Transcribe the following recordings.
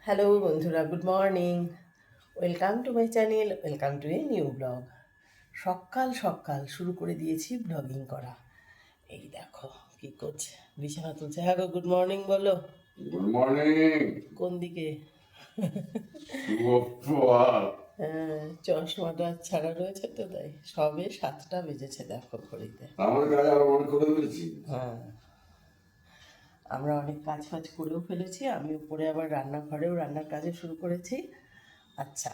Hello বন্ধুরা, good morning. Welcome to my channel, welcome to a new blog. সকাল সকাল শুরু করে দিয়েছি ব্লগিং করা। এই দেখো কি করছে, বিছানা তুলছে। হ্যাঁ গো, গুড মর্নিং বলো। Good morning. কোন দিকে? হ্যাঁ, চশমাটা ছাড়া রয়েছে তো, তাই সবে 7টা বেজেছে দেখো ঘড়িতে। আমার কাজ আর মনে করে ফেলেছি। হ্যাঁ, আমরা অনেক কাজ ফাজ করেও ফেলেছি। আমি উপরে আবার রান্নাঘরেও রান্নার কাজে শুরু করেছি। আচ্ছা,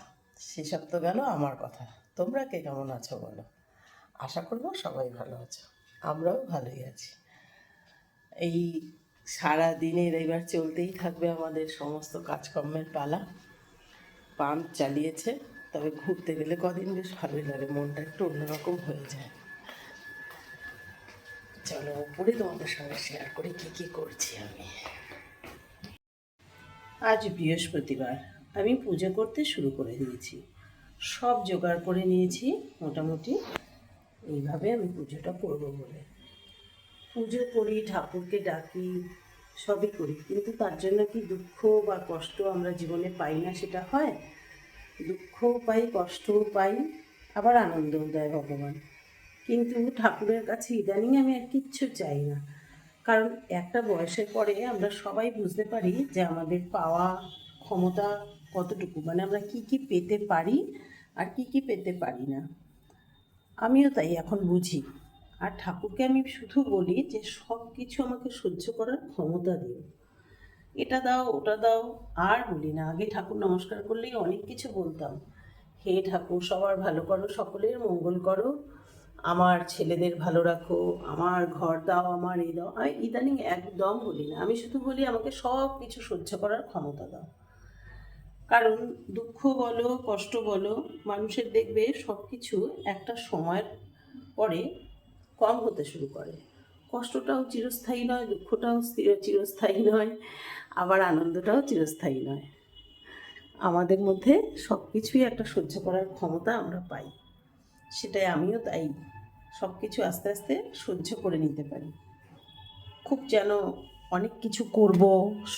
সেসব তো গেল আমার কথা। তোমরা কে কেমন আছো বলো? আশা করবো সবাই ভালো আছো, আমরাও ভালোই আছি। এই সারা দিনের এবার চলতেই থাকবে আমাদের সমস্ত কাজকর্মের পালা। পাম্প চালিয়েছে, তবে ঘুরতে গেলে কদিন বেশ ভালোই লাগে, মনটা একটু অন্যরকম হয়ে যায়। চলো উপরে তোমাদের সঙ্গে শেয়ার করি কী কী করছি আমি। আজ বৃহস্পতিবার, আমি পুজো করতে শুরু করে দিয়েছি। সব জোগাড় করে নিয়েছি মোটামুটি। এইভাবে আমি পুজোটা করবো বলে পুজো করি, ঠাকুরকে ডাকি, সবই করি, কিন্তু তার জন্য কি দুঃখ বা কষ্ট আমরা জীবনে পাই না সেটা হয়? দুঃখও পাই, কষ্টও পাই, আবার আনন্দও দেয় ভগবান। কিন্তু ঠাকুরের কাছে ইদানিং আমি আর কিচ্ছু চাই না। কারণ একটা বয়সের পরে আমরা সবাই বুঝতে পারি যে আমাদের পাওয়া ক্ষমতা কতটুকু, মানে আমরা কি কি পেতে পারি আর কি কি পেতে পারি না। আমিও তাই এখন বুঝি। আর ঠাকুরকে আমি শুধু বলি যে সব কিছু আমাকে সহ্য করার ক্ষমতা দিও, এটা দাও ওটা দাও। আর বলি না, আগে ঠাকুর নমস্কার করলেই অনেক কিছু বলতাম। হে ঠাকুর, সবার ভালো করো, সকলের মঙ্গল করো, আমার ছেলেদের ভালো রাখো, আমার ঘর দাও, আমার এই দাও। আমি ইদানিং একদম বলি না, আমি শুধু বলি আমাকে সব কিছু সহ্য করার ক্ষমতা দাও। কারণ দুঃখ বলো, কষ্ট বলো, মানুষের দেখবে সব কিছু একটা সময়ের পরে কম হতে শুরু করে। কষ্টটাও চিরস্থায়ী নয়, দুঃখটাও চিরস্থায়ী নয়, আবার আনন্দটাও চিরস্থায়ী নয়। আমাদের মধ্যে সব কিছুই একটা সহ্য করার ক্ষমতা আমরা পাই। সেটাই আমিও তাই সব কিছু আস্তে আস্তে সহ্য করে নিতে পারি। খুব যেন অনেক কিছু করব,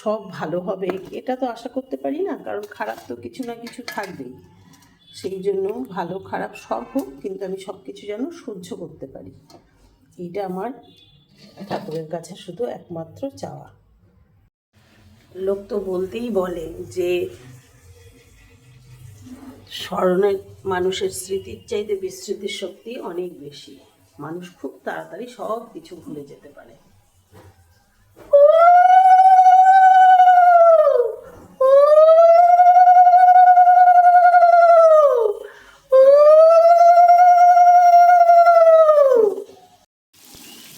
সব ভালো হবে, এটা তো আশা করতে পারি না, কারণ খারাপ তো কিছু না কিছু থাকবেই। সেই জন্য ভালো খারাপ সব হোক, কিন্তু আমি সব কিছু যেন সহ্য করতে পারি। এইটা আমার ঠাকুরের কাছে শুধু একমাত্র চাওয়া। লোক তো বলতেই বলে যে স্মরণের মানুষের স্মৃতির চাইতে বিস্মৃতির শক্তি অনেক বেশি। মানুষ খুব তাড়াতাড়ি সব কিছু ভুলে যেতে পারে।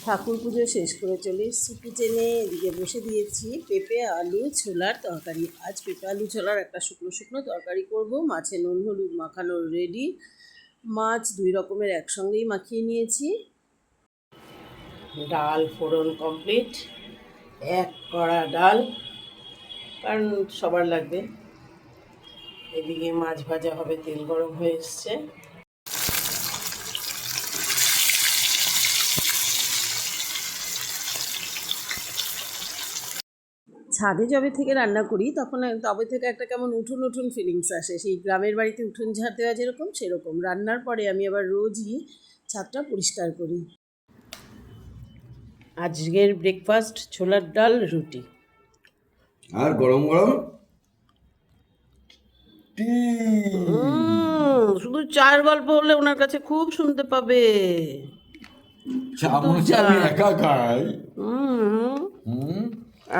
ঠাকুর পুজো শেষ করে চলে এসেছি কিচেনে। এদিকে বসে দিয়েছি পেঁপে আলু ছোলার তরকারি। আজ পেঁপে আলু ছোলার একটা শুকনো শুকনো তরকারি করব। মাছে নুন হলুদ মাখানো রেডি। মাছ 2 রকমের একসঙ্গেই মাখিয়ে নিয়েছি। ডাল ফোড়ন কমপ্লিট, 1 কড়া ডাল, কারণ সবার লাগবে। এদিকে মাছ ভাজা হবে, তেল গরম হয়ে এসছে। ছাদে যবে থেকে রান্না করি তবে থেকে একটা কেমন উঠুন উঠুন ফিলিংস আসে। সেই গ্রামের বাড়িতে উঠোন ঝাড় দেওয়া যেরকম, সেরকম রান্নার পরে আমি আবার রোজই ছাদটা পরিষ্কার করি। আজকের ব্রেকফাস্ট ছোলার ডাল রুটি, আর গরম গরম টি। শুধু চার গল্প হলে ওনার কাছে খুব শুনতে পাবে। শুধু আমি একা খাই।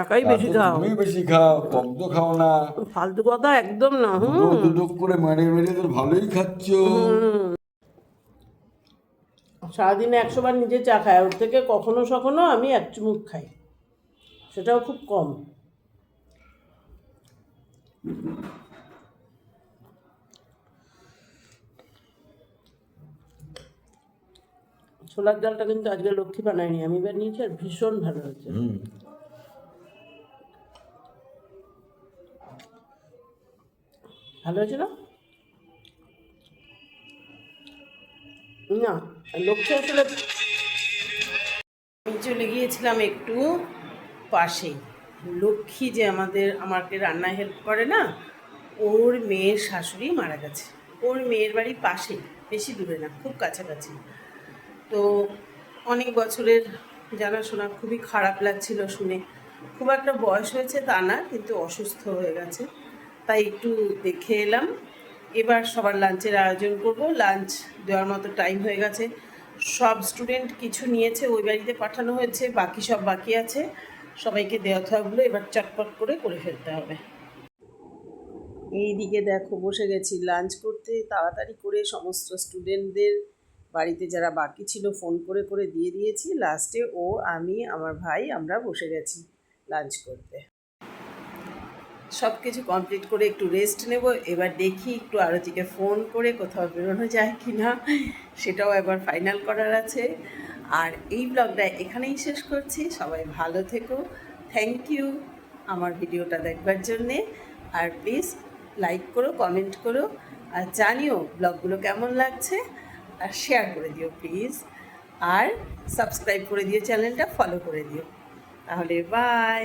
একাই বেশি খাও, তুমি বেশি খাও, কম তো খাও না। ফালতু কথা একদম না। দুটো করে মেরে মেরে তো ভালোই খাচ্ছ। সারাদিনে 100 বার নিজে চা খাই, ওর থেকে কখনো সখনো আমি 1 চুমুক খাই, সেটাও খুব কম। ছোলার ডালটা কিন্তু আজকে লক্ষ্মী বানায়নি, আমি বানিয়েছি, আর ভীষণ ভালো হয়েছে। ভালো হয়েছে না? না, লক্ষ্মী আসলে আমি চলে গিয়েছিলাম একটু পাশেই, লক্ষ্মী যে আমাকে রান্নায় হেল্প করে না, ওর মেয়ের শাশুড়ি মারা গেছে। ওর মেয়ের বাড়ি পাশেই, বেশি দূরে না, খুব কাছাকাছি। তো অনেক বছরের জানাশোনা, খুবই খারাপ লাগছিল শুনে। খুব একটা বয়স হয়েছে তা না, কিন্তু অসুস্থ হয়ে গেছে, তাই একটু দেখে এলাম। এবার সবার লাঞ্চের আয়োজন করব। লাঞ্চ দেওয়ার মতো টাইম হয়ে গেছে। সব স্টুডেন্ট কিছু নিয়েছে, ওই বাড়িতে পাঠানো হয়েছে, বাকি সব বাকি আছে। সবাইকে দেওয়া থাকলো, এবার চটপট করে ফেলতে হবে। এই দিকে দেখো বসে গেছি লাঞ্চ করতে, তাড়াতাড়ি করে সমস্ত স্টুডেন্টদের বাড়িতে যারা বাকি ছিল ফোন করে দিয়ে দিয়েছি। লাস্টে ও, আমি, আমার ভাই আমরা বসে গেছি লাঞ্চ করতে। সব কিছু কমপ্লিট করে একটু রেস্ট নেব। এবার দেখি একটু আরতিকে ফোন করে কোথাও বেরোনো যায় কি না, সেটাও একবার ফাইনাল করার আছে। আর এই ব্লগটা এখানেই শেষ করছি। সবাই ভালো থেকো। থ্যাংক ইউ আমার ভিডিওটা দেখবার জন্যে। আর প্লিজ লাইক করো, কমেন্ট করো, আর জানিও ব্লগগুলো কেমন লাগছে, আর শেয়ার করে দিও প্লিজ। আর সাবস্ক্রাইব করে দিও, চ্যানেলটা ফলো করে দিও। তাহলে বাই।